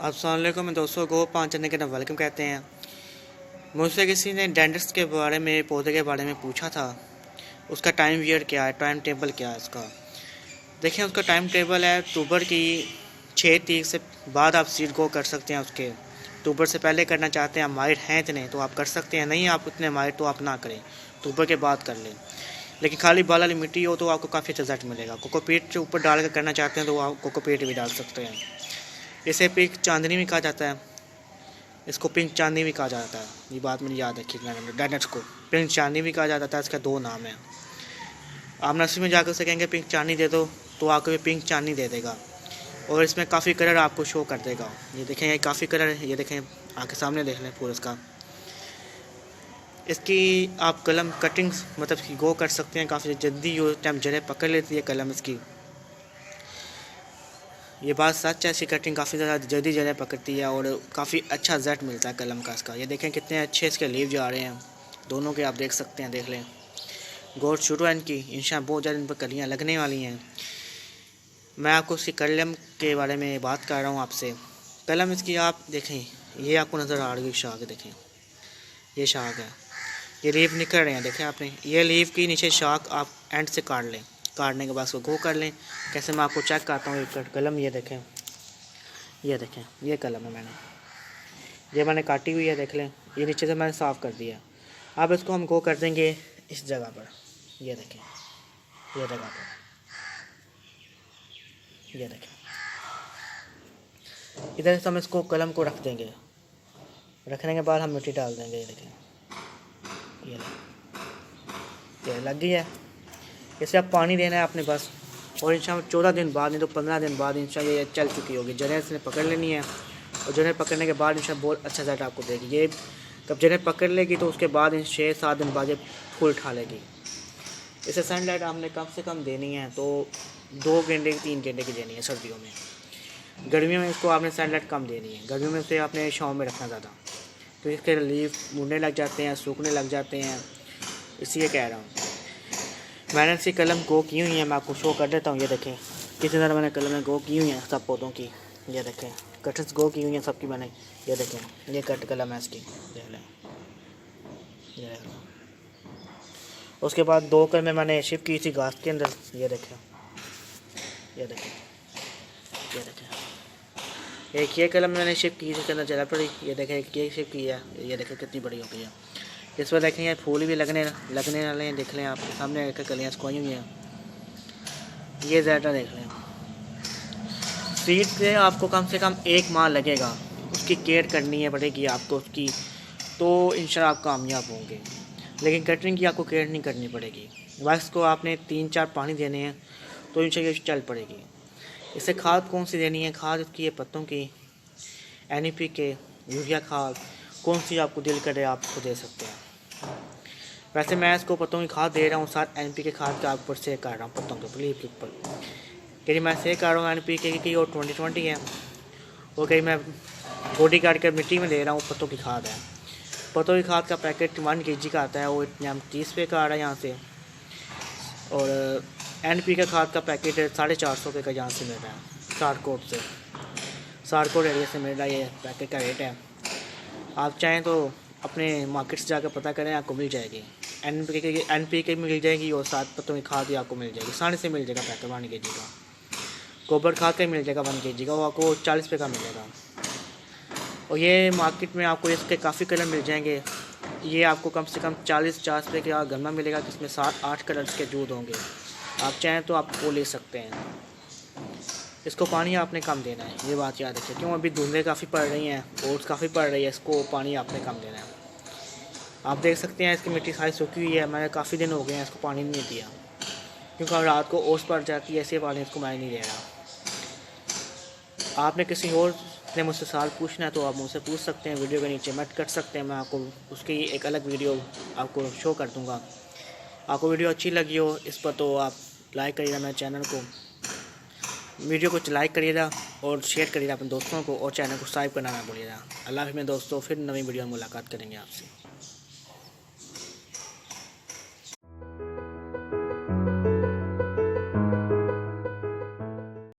अस्सलाम वालेकुम दोस्तों को 5 चैनल के नाम वेलकम कहते हैं। मुझसे किसी ने डेंटिस्ट के बारे में पौधे के बारे में पूछा था, उसका टाइम पीरियड क्या है, टाइम टेबल क्या है उसका। देखें उसका टाइम टेबल है अक्टूबर की 6 तारीख से बाद आप सीड गो कर सकते हैं। उसके अक्टूबर से पहले करना चाहते हैं, आप माहिर हैं इतने तो आप कर सकते हैं, नहीं आप उतने माहिर तो आप ना करें, अक्टूबर के बाद कर लें। लेकिन खाली बाल वाली मिट्टी हो तो आपको काफ़ी अच्छा रिजल्ट मिलेगा। कोकोपीट के ऊपर डाल कर करना चाहते हैं तो आप कोकोपीट भी डाल सकते हैं। इसे पिंक चांदनी भी कहा जाता है, इसको पिंक चांदनी भी कहा जाता है। ये बात मुझे याद रखी, डैनेट्स को पिंक चांदनी भी कहा जाता है। इसका 2 नाम है। आप नर्सरी में जाकर से कहेंगे पिंक चांदनी दे दो तो आपको ये पिंक चांदनी दे देगा और इसमें काफ़ी कलर आपको शो कर देगा। ये देखें, ये काफ़ी कलर है, ये देखें आके सामने देख लें पूरा इसका। इसकी आप कलम कटिंग मतलब कि गो कर सकते हैं, काफ़ी जल्दी यो टाइम जड़ें पकड़ लेती है कलम इसकी। ये बात सच है, इसकी कटिंग काफ़ी ज़्यादा जल्दी जगह पकड़ती है और काफ़ी अच्छा रिजल्ट मिलता है कलम का इसका। ये देखें कितने अच्छे इसके लीव जा रहे हैं दोनों के, आप देख सकते हैं, देख लें। ग्रोथ शुरू है इनकी, इंशाल्लाह बहुत जल्द इन पर कलियाँ लगने वाली हैं। मैं आपको इसकी कलम के बारे में बात कर रहा हूँ आपसे। कलम इसकी आप देखें, ये आपको नज़र आ रही है शाख, देखें ये शाख है, ये लीव निकल रहे हैं, देखें आपने। ये लीव की नीचे शाख आप एंड से काट लें, काटने के बाद उसको गो कर लें। कैसे मैं आपको चेक करता हूँ एक कलम, ये देखें, ये देखें, ये कलम है ये मैंने काटी हुई है, देख लें। ये नीचे से मैंने साफ़ कर दिया। अब इसको हम गो कर देंगे इस जगह पर, ये देखें, ये जगह पर, ये देखें। इधर से हम इसको कलम को रख देंगे, रखने के बाद हम मिट्टी डाल देंगे। ये देखें, ये लग गई है। इसे अब पानी देना है अपने पास और इंशाल्लाह 14 दिन बाद नहीं तो 15 दिन बाद इंशाल्लाह ये चल चुकी होगी। जड़ें इसने पकड़ लेनी है और जड़ें पकड़ने के बाद इंशाल्लाह बहुत अच्छा रिजल्ट आपको देगी। ये जब जड़ें पकड़ लेगी तो उसके बाद 6-7 दिन बाद ये फूल उठा लेगी। इसे सनलाइट हमने कम से कम देनी है तो 2 घंटे 3 घंटे की देनी है सर्दियों में। गर्मियों में इसको आपने सनलाइट कम देनी है, गर्मियों में इसे आपने छाँव में रखना ज़्यादा, तो इसके लीफ मुड़ने लग जाते हैं, सूखने लग जाते हैं, इसलिए कह रहा हूँ। मैंने इसकी कलम गो की हुई है, मैं आपको शो कर देता हूँ। ये देखें किसी तरह मैंने कलमें गो की हुई हैं सब पौधों की। ये देखें कट्स गो की हुई हैं सबकी मैंने। ये देखें ये कट कलम है इसकी, देख लें, ये देख लें। उसके बाद 2 कलमें मैंने शिफ्ट की थी घास के अंदर। ये देखें, ये देखें, ये देखें। एक ये कलम मैंने शिफ्ट की थी अंदर चला पड़ी। ये देखें ये शिफ्ट की है, ये देखें कितनी बड़ी हो गई है। इस पर देखें फूल भी लगने वाले हैं, देख लें आपके सामने एक कलियाँ सुखाई हुई हैं। ये ज़्यादा देख लें। सीड से आपको कम से कम 1 माह लगेगा, उसकी केयर करनी है पड़ेगी आपको उसकी, तो इंशाल्लाह आप कामयाब होंगे। लेकिन कटरिंग की आपको केयर नहीं करनी पड़ेगी, बस को आपने 3-4 पानी देने हैं तो इंशाल्लाह चल पड़ेगी। इसे खाद कौन सी देनी है, खाद उसकी है पत्तों की, NPK, यूरिया खाद, कौन सी आपको दिल करे आप उसको दे सकते हैं। वैसे मैं इसको पत्तों की खाद दे रहा हूँ, साथ NPK खाद का ऊपर से कर रहा हूँ पत्तों के लीफ के ऊपर। कहीं मैं से कर रहा हूँ NPK की और 2020 है, और कहीं मैं बॉडी गार्ड के मिट्टी में दे रहा हूँ पत्तों की खाद है। पत्तों की खाद का पैकेट 1 kg का आता है, वो इतने 30 रुपये का आ रहा है यहाँ से। और NPK खाद का पैकेट 450 रुपये का यहाँ से मिल रहा है, सारकोट से, सारकोट एरिया से मिल रहा है। ये पैकेट का रेट है, आप चाहें तो अपने मार्केट से जाकर पता करें, आपको मिल जाएगी। NPK मिल जाएगी और साथ पत्तों की खाद भी आपको मिल जाएगी, 6.5 मिल जाएगा पैकेट 1 kg का। गोबर खाद का मिल जाएगा 1 kg का, वो आपको 40 रुपये का मिलेगा। और ये मार्केट में आपको इसके काफ़ी कलर मिल जाएंगे। ये आपको कम से कम 40-50 रुपये का गन्ना मिलेगा, जिसमें 7-8 कलर्स के दूध होंगे। आप चाहें तो आप वो ले सकते हैं। इसको पानी आपने कम देना है, ये बात याद रखिए, क्यों अभी धुंधें काफ़ी पड़ रही हैं, ओट्स काफ़ी पड़ रही है, इसको पानी आपने कम देना है। आप देख सकते हैं इसकी मिट्टी सारी सूखी हुई है, मैंने काफ़ी दिन हो गए हैं इसको पानी नहीं दिया, क्योंकि रात को ओस पड़ जाती है, ऐसे पानी इसको मैं नहीं दे रहा। आपने किसी और ने मुझसे सवाल पूछना है तो आप मुझसे पूछ सकते हैं, वीडियो के नीचे मत कर सकते हैं, मैं आपको उसकी एक अलग वीडियो आपको शो कर दूँगा। आपको वीडियो अच्छी लगी हो इस पर तो आप लाइक करिएगा मेरे चैनल को, वीडियो को लाइक करिएगा और शेयर करिएगा अपने दोस्तों को, और चैनल को सब्सक्राइब करना ना भूलिएगा। अल्लाह हाफ़िज़ मेरे दोस्तों, फिर नई वीडियो में मुलाकात करेंगे आपसे।